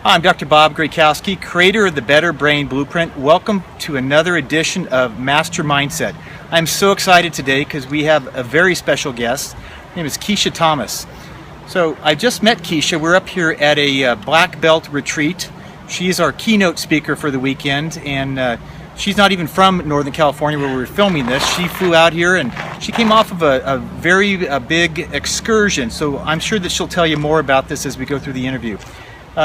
Hi, I'm Dr. Bob Greykowski, creator of the Better Brain Blueprint. Welcome to another edition of Master Mindset. I'm so excited today because we have a very special guest. Her name is Keshia Thomas. So I just met Keshia. We're up here at a black belt retreat. She's our keynote speaker for the weekend, and she's not even from Northern California where we're filming this. She flew out here and she came off of a very big excursion. So I'm sure that she'll tell you more about this as we go through the interview.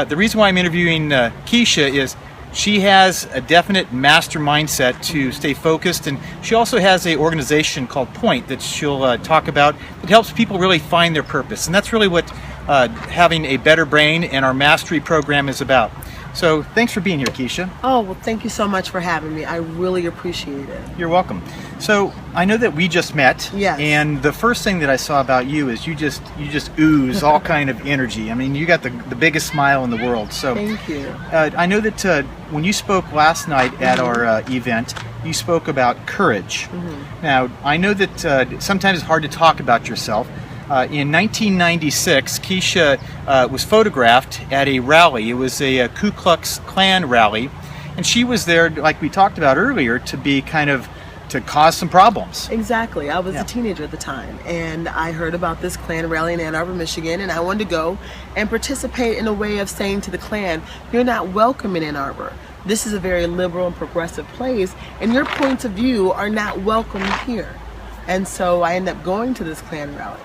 The reason why I'm interviewing Keshia is she has a definite master mindset to stay focused, and she also has an organization called Point that she'll talk about that helps people really find their purpose. And that's really what having a better brain and our mastery program is about. So thanks for being here, Keshia. Oh, well, thank you so much for having me. I really appreciate it. You're welcome. So I know that we just met. Yes. And the first thing that I saw about you is you just ooze all kind of energy. I mean, you got the biggest smile in the world. So thank you. I know that when you spoke last night at our event, you spoke about courage. Now, I know that sometimes it's hard to talk about yourself. In 1996, Keshia was photographed at a rally. It was a Ku Klux Klan rally, and she was there, like we talked about earlier, to cause some problems. Exactly. I was a teenager at the time, and I heard about this Klan rally in Ann Arbor, Michigan, and I wanted to go and participate in a way of saying to the Klan, you're not welcome in Ann Arbor. This is a very liberal and progressive place, and your points of view are not welcome here. And so I ended up going to this Klan rally.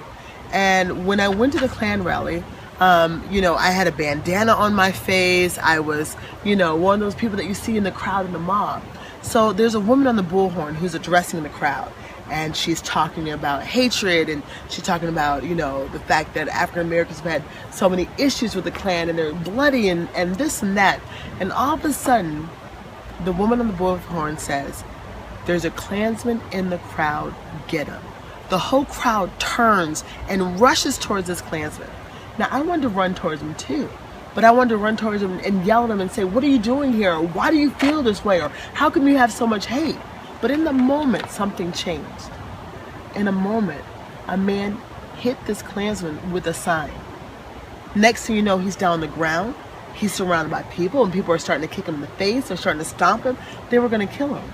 And when I went to the Klan rally, I had a bandana on my face. I was, one of those people that you see in the crowd in the mob. So there's a woman on the bullhorn who's addressing the crowd, and she's talking about hatred, and she's talking about, the fact that African Americans have had so many issues with the Klan, and they're bloody and this and that. And all of a sudden, the woman on the bullhorn says, there's a Klansman in the crowd, get him. The whole crowd turns and rushes towards this Klansman. Now, I wanted to run towards him too, but I wanted to run towards him and yell at him and say, what are you doing here? Or why do you feel this way? Or how come you have so much hate? But in the moment, something changed. In a moment, a man hit this Klansman with a sign. Next thing you know, he's down on the ground. He's surrounded by people, and people are starting to kick him in the face. They're starting to stomp him. They were going to kill him.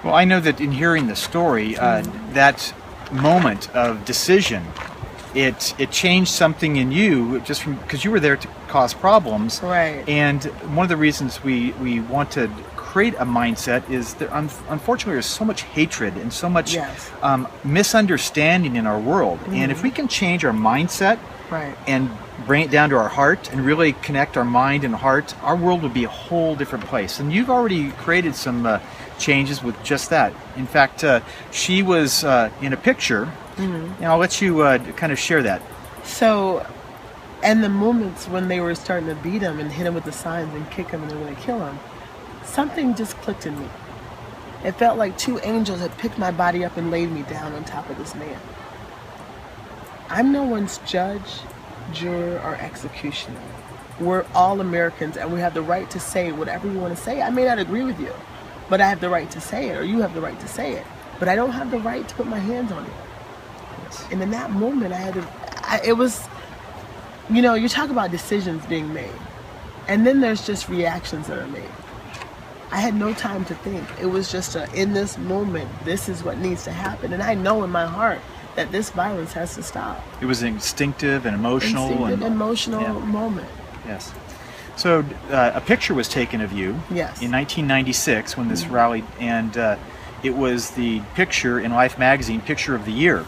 Well, I know that in hearing the story, that moment of decision, it changed something in you just from because you were there to cause problems. Right. And one of the reasons we want to create a mindset is that unfortunately there's so much hatred and so much misunderstanding in our world. And if we can change our mindset and bring it down to our heart and really connect our mind and heart, our world would be a whole different place. And you've already created some changes with just that. In fact, she was in a picture, and I'll let you kind of share that. So, and the moments when they were starting to beat him and hit him with the signs and kick him and they were going to kill him, something just clicked in me. It felt like two angels had picked my body up and laid me down on top of this man. I'm no one's judge, juror, or executioner. We're all Americans, and we have the right to say whatever we want to say. I may not agree with you, but I have the right to say it, or you have the right to say it. But I don't have the right to put my hands on it. Yes. And in that moment, it was, you talk about decisions being made, and then there's just reactions that are made. I had no time to think. It was just in this moment, this is what needs to happen. And I know in my heart that this violence has to stop. It was emotional. Emotional moment. Yes. So a picture was taken of you in 1996 when this rally, and it was the picture in Life magazine, Picture of the Year.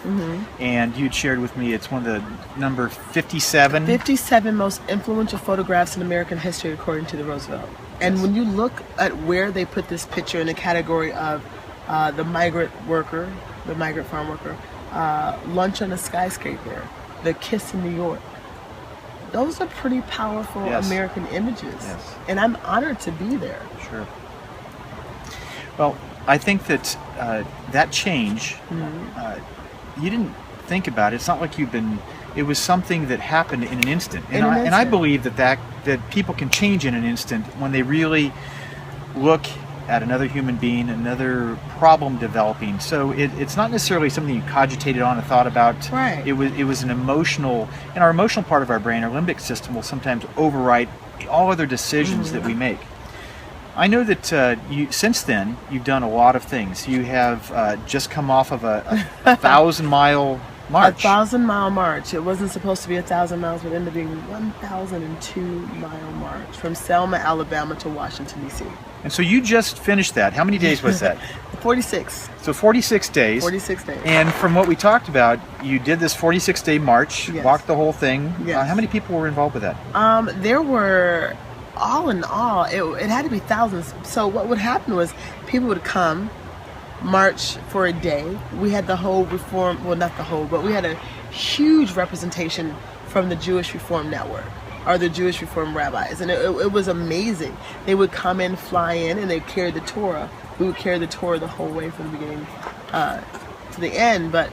And you'd shared with me it's one of the number 57. 57 most influential photographs in American history according to the Roosevelt. And when you look at where they put this picture in the category of the migrant farm worker, lunch on a skyscraper, the kiss in New York, those are pretty powerful American images. Yes. And I'm honored to be there. Sure. Well, I think that that change, you didn't think about it. It's not like it was something that happened in an instant. And I believe that people can change in an instant when they really look at another human being, another problem developing. So it's not necessarily something you cogitated on and thought about. Right. It was an emotional, and our emotional part of our brain, our limbic system, will sometimes override all other decisions that we make. I know that since then, you've done a lot of things. You have just come off of a 1,000-mile march. 1,000-mile march. It wasn't supposed to be 1,000 miles, but it ended up being 1,002-mile march from Selma, Alabama to Washington, D.C. And so you just finished that. How many days was that? 46. So 46 days. 46 days. And from what we talked about, you did this 46-day march, Yes. walked the whole thing. Yes. How many people were involved with that? There were, all in all, it had to be thousands. So what would happen was people would come, march for a day. We had the whole Reform, well, not the whole, but we had a huge representation from the Jewish Reform Network, or the Jewish Reform rabbis, and it was amazing. They would come in, fly in, and they'd carry the Torah. We would carry the Torah the whole way from the beginning to the end, but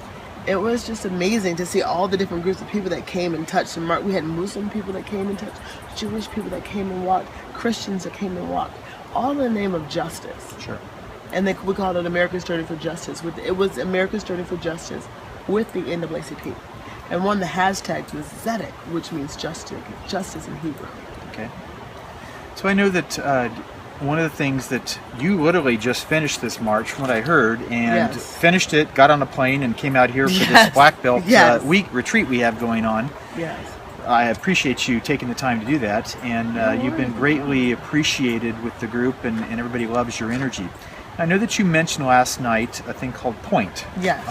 it was just amazing to see all the different groups of people that came and touched and marked. We had Muslim people that came and touched, Jewish people that came and walked, Christians that came and walked, all in the name of justice. Sure. And we called it America's Journey for Justice. It was America's Journey for Justice with the NAACP. And one of the hashtags was Zedek, which means justice in Hebrew. Okay. So I know that one of the things that you literally just finished this march, from what I heard, and Yes. finished it, got on a plane, and came out here for this Yes. Black Belt Yes. week retreat we have going on. Yes. I appreciate you taking the time to do that, and you've been greatly appreciated with the group, and everybody loves your energy. I know that you mentioned last night a thing called Point. Yes.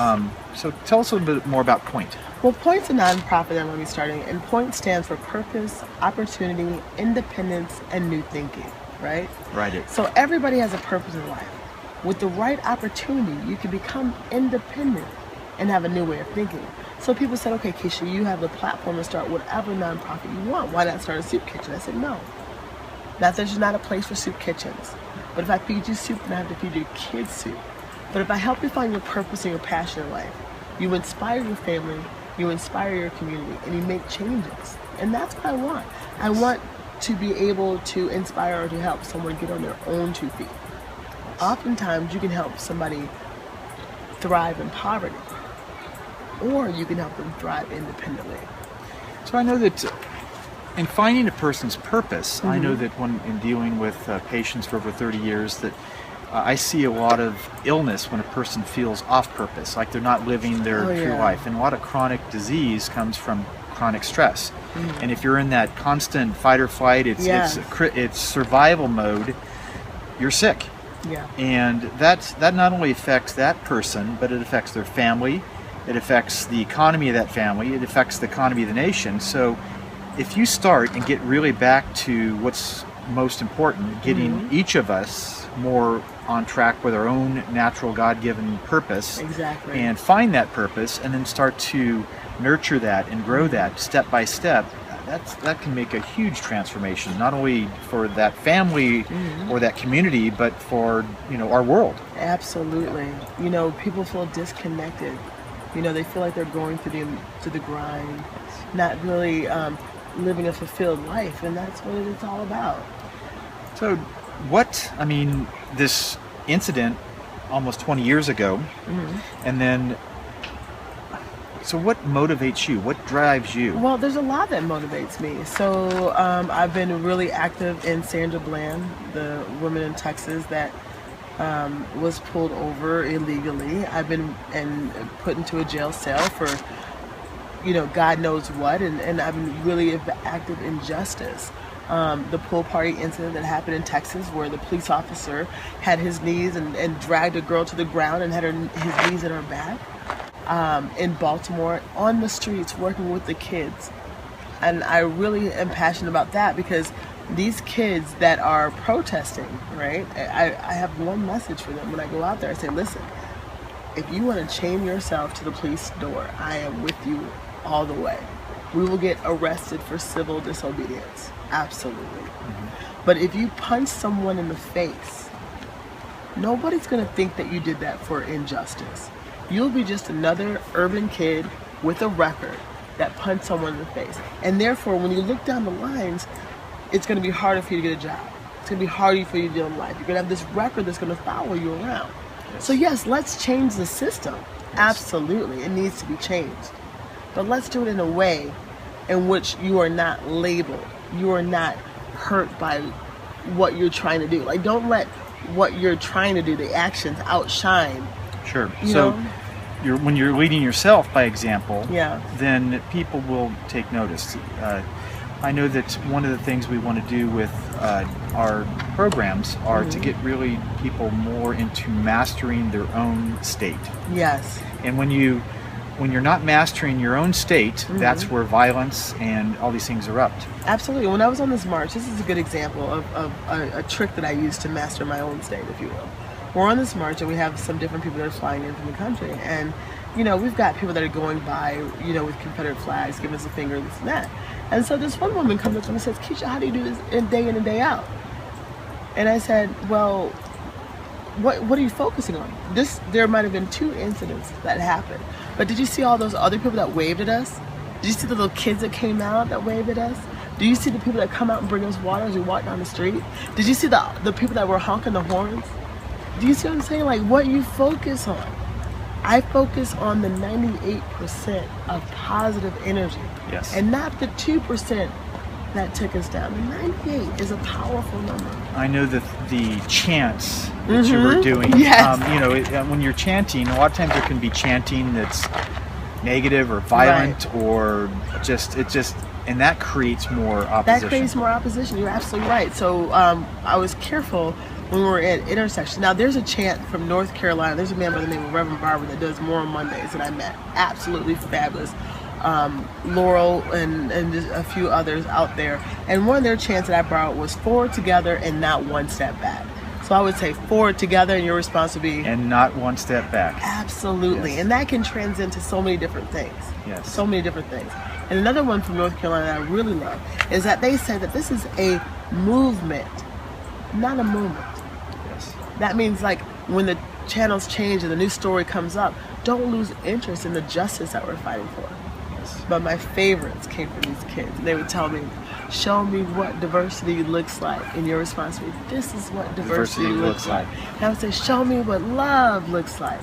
So tell us a little bit more about Point. Well, Point's a nonprofit that I'm going to be starting, and Point stands for Purpose, Opportunity, Independence, and New Thinking, right? Right. So everybody has a purpose in life. With the right opportunity, you can become independent and have a new way of thinking. So people said, okay, Keshia, you have the platform to start whatever nonprofit you want. Why not start a soup kitchen? I said, no. Not that there's not a place for soup kitchens. But if I feed you soup, then I have to feed your kids soup. But if I help you find your purpose and your passion in life, you inspire your family, you inspire your community, and you make changes. And that's what I want. I want to be able to inspire or to help someone get on their own 2 feet. Oftentimes, you can help somebody thrive in poverty, or you can help them thrive independently. So I know that in finding a person's purpose, I know that when in dealing with patients for over 30 years, that I see a lot of illness when a person feels off purpose, like they're not living their true life. And a lot of chronic disease comes from chronic stress. And if you're in that constant fight or flight, it's survival mode, you're sick. Yeah. And that not only affects that person, but it affects their family, it affects the economy of that family, it affects the economy of the nation. So if you start and get really back to what's most important, getting each of us more on track with our own natural God-given purpose, Exactly. and find that purpose, and then start to nurture that and grow that step by step, that can make a huge transformation, not only for that family or that community, but for our world. Absolutely. People feel disconnected. They feel like they're going through the grind, not really living a fulfilled life, and that's what it's all about. So this incident almost 20 years ago, and then, so what motivates you? What drives you? Well, there's a lot that motivates me. So I've been really active in Sandra Bland, the woman in Texas that was pulled over illegally. I've been put into a jail cell for God knows what, and I've been really active in justice. The pool party incident that happened in Texas, where the police officer had his knees and dragged a girl to the ground and had his knees in her back. In Baltimore, on the streets, working with the kids. And I really am passionate about that, because these kids that are protesting, right, I have one message for them when I go out there. I say, listen, if you want to chain yourself to the police door, I am with you all the way. We will get arrested for civil disobedience. Absolutely. But if you punch someone in the face, nobody's going to think that you did that for injustice. You'll be just another urban kid with a record that punched someone in the face. And therefore, when you look down the lines, it's going to be harder for you to get a job. It's going to be harder for you to do in life. You're going to have this record that's going to follow you around. So yes, let's change the system. Absolutely, it needs to be changed. But let's do it in a way in which you are not labeled. You are not hurt by what you're trying to do. Like, don't let what you're trying to do, the actions, outshine. Sure. You So know? when you're leading yourself by example, Yeah. then people will take notice. I know that one of the things we want to do with our programs are to get really people more into mastering their own state. Yes. And when you're not mastering your own state, that's where violence and all these things erupt. Absolutely. When I was on this march, this is a good example of a trick that I used to master my own state, if you will. We're on this march and we have some different people that are flying in from the country. And, you know, we've got people that are going by, you know, with Confederate flags, giving us a finger, this and that. And so this one woman comes up to me and says, Keshia, how do you do this day in and day out? And I said, well, what are you focusing on? There might have been 2 incidents that happened. But did you see all those other people that waved at us? Did you see the little kids that came out that waved at us? Do you see the people that come out and bring us water as we walk down the street? Did you see the people that were honking the horns? Do you see what I'm saying? Like, what you focus on. I focus on the 98% of positive energy. Yes. And not the 2% that took us down. The 98 is a powerful number. I know that the chants that you were doing, Yes. you know, when you're chanting, a lot of times there can be chanting that's negative or violent or and that creates more opposition. That creates more opposition. You're absolutely right. So I was careful when we were at intersections. Now there's a chant from North Carolina. There's a man by the name of Reverend Barber that does more on Mondays that I met. Absolutely fabulous. Laurel and just a few others out there. And one of their chants that I brought was forward together and not one step back. So I would say forward together, and your response would be and not one step back. Absolutely. Yes. And that can transcend to so many different things. Yes. So many different things. And another one from North Carolina that I really love is that they say that this is a movement, not a moment. Yes. That means, like, when the channels change and the new story comes up, don't lose interest in the justice that we're fighting for. Yes. But my favorites came from these kids. And they would tell me, show me what diversity looks like. And your response would be, this is what diversity looks like. And I would say, show me what love looks like.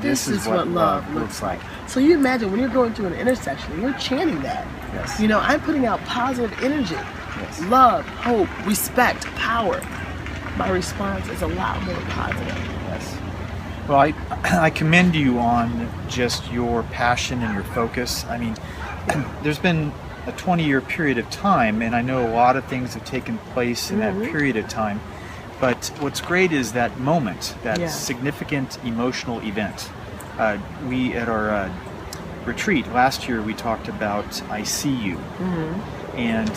This is what love looks like. So you imagine when you're going through an intersection, you're chanting that. Yes. You know, I'm putting out positive energy. Yes. Love, hope, respect, power. My response is a lot more positive. Yes. Well, I commend you on just your passion and your focus. I mean, there's been a 20-year period of time, and I know a lot of things have taken place in that period of time. But what's great is that moment, that significant emotional event. We, at our retreat last year, we talked about I See You. And,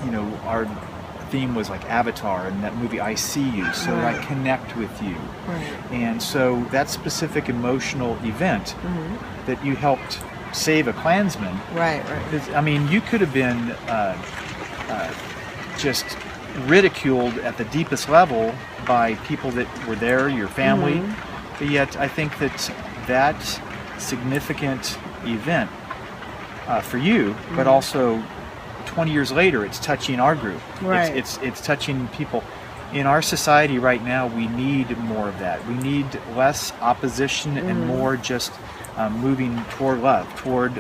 you know, our theme was like Avatar and that movie I See You, so I connect with you. And so that specific emotional event that you helped save a Klansman. Right. I mean, you could have been just ridiculed at the deepest level by people that were there, your family. But yet I think that significant event for you, but also 20 years later, it's touching our group. Right. It's touching people. In our society right now, we need more of that. We need less opposition and more just moving toward love, toward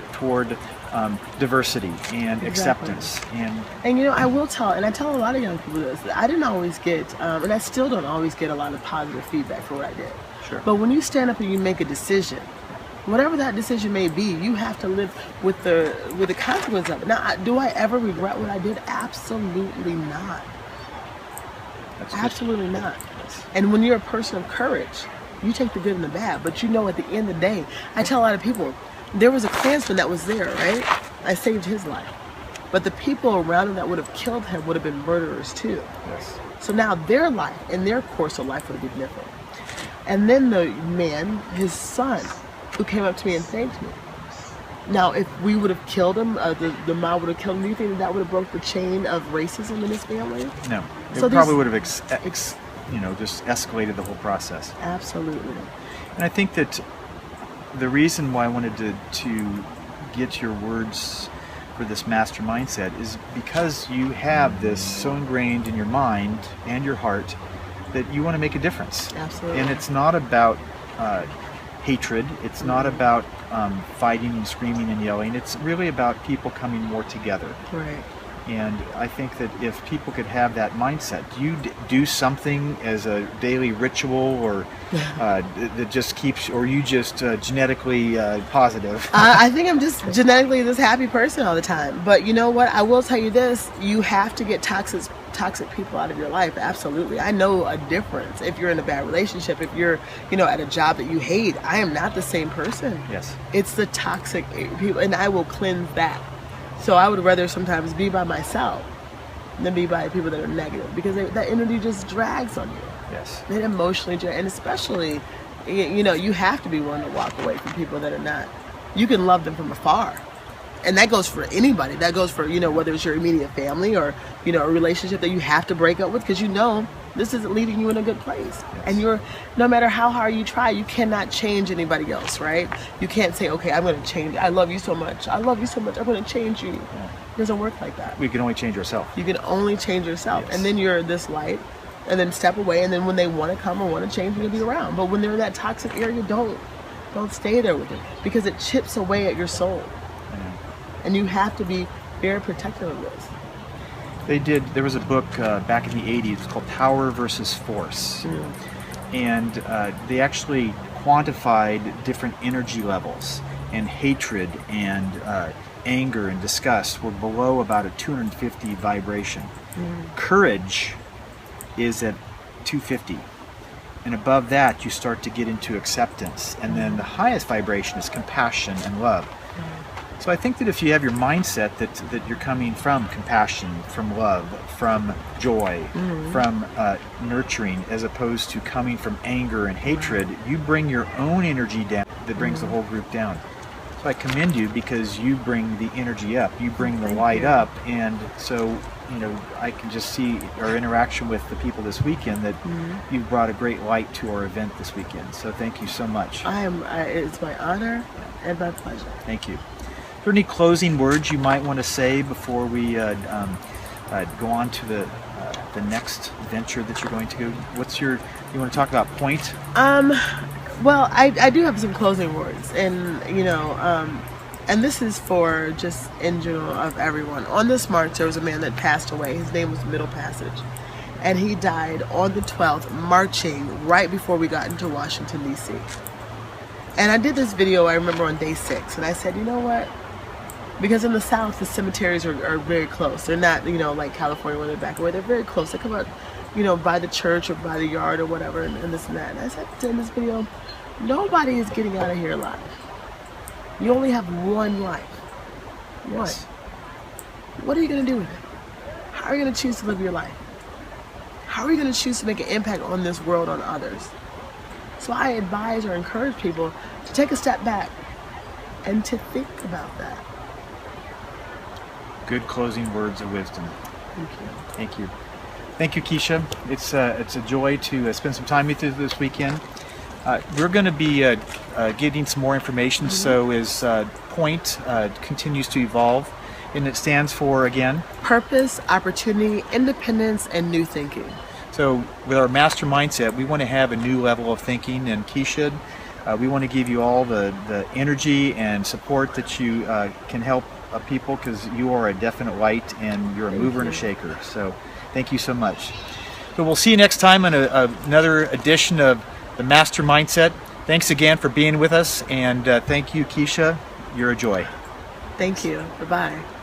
diversity and acceptance. And you know, I tell a lot of young people this, that I didn't always get, and I still don't always get a lot of positive feedback for what I did. Sure. But when you stand up and you make a decision, whatever that decision may be, you have to live with the consequence of it. Now, do I ever regret what I did? Absolutely not. Absolutely not. And when you're a person of courage, you take the good and the bad. But you know, at the end of the day, I tell a lot of people, there was a Klansman that was there, right? I saved his life. But the people around him that would have killed him would have been murderers too. Yes. So now their life and their course of life would have been different. And then the man, his son, who came up to me and thanked me. Now, if we would have killed him, the mob would have killed him, do you think that would have broke the chain of racism in his family? No. It So probably would have just escalated the whole process. Absolutely. And I think that the reason why I wanted to get your words for this master mindset is because you have this so ingrained in your mind and your heart that you want to make a difference. Absolutely. And it's not about hatred. It's not about fighting and screaming and yelling. It's really about people coming more together. Right. And I think that if people could have that mindset, do you do something as a daily ritual, or that just keeps, or you just genetically positive? I think I'm just genetically this happy person all the time. But you know what? I will tell you this: you have to get toxic people out of your life. Absolutely. I know a difference. If you're in a bad relationship, if you're, at a job that you hate, I am not the same person. Yes. It's the toxic people, and I will cleanse that. So I would rather sometimes be by myself than be by people that are negative, because that energy just drags on you. Yes. It emotionally drags, and especially, you have to be willing to walk away from people that are not. You can love them from afar. And that goes for anybody. That goes for, whether it's your immediate family or, a relationship that you have to break up with because this isn't leading you in a good place. Yes. And no matter how hard you try, you cannot change anybody else, right? You can't say, okay, I'm going to change. I love you so much. I love you so much. I'm going to change you. Yeah. It doesn't work like that. We can only change ourselves. You can only change yourself. Yes. And then you're this light, and then step away. And then when they want to come or want to change, you'll be around. But when they're in that toxic area, don't stay there with it, because it chips away at your soul. And you have to be very protective of this. There was a book back in the 80s, it was called Power versus Force. And they actually quantified different energy levels, and hatred and anger and disgust were below about a 250 vibration. Courage is at 250. And above that, you start to get into acceptance. And then the highest vibration is compassion and love. So I think that if you have your mindset that you're coming from compassion, from love, from joy, from nurturing, as opposed to coming from anger and hatred, you bring your own energy down that brings the whole group down. So I commend you, because you bring the energy up, you bring the light up, and so I can just see our interaction with the people this weekend that you've brought a great light to our event this weekend. So thank you so much. It's my honor and my pleasure. Thank you. Are there any closing words you might want to say before we go on to the next venture that you're going to go? You want to talk about point? Well, I do have some closing words, and and this is for just in general of everyone. On this march, there was a man that passed away. His name was Middle Passage, and he died on the 12th, marching right before we got into Washington, D.C. And I did this video, I remember, on day 6, and I said, you know what? Because in the South, the cemeteries are very close. They're not, like California where they're back away. They're very close. They come out, by the church or by the yard or whatever, and this and that. And I said in this video, nobody is getting out of here alive. You only have one life. One. Yes. What are you going to do with it? How are you going to choose to live your life? How are you going to choose to make an impact on this world, on others? So I advise or encourage people to take a step back and to think about that. Good closing words of wisdom. Thank you. Thank you. Thank you, Keshia. It's a joy to spend some time with you this weekend. We're going to be getting some more information. So as Point continues to evolve, and it stands for, again, purpose, opportunity, independence, and new thinking. So with our master mindset, we want to have a new level of thinking, and Keshia, we want to give you all the energy and support that you can help people, because you are a definite light and you're a mover and a shaker. So thank you so much. So we'll see you next time on another edition of the Master Mindset. Thanks again for being with us, and thank you, Keshia. You're a joy. Thank you. Bye-bye.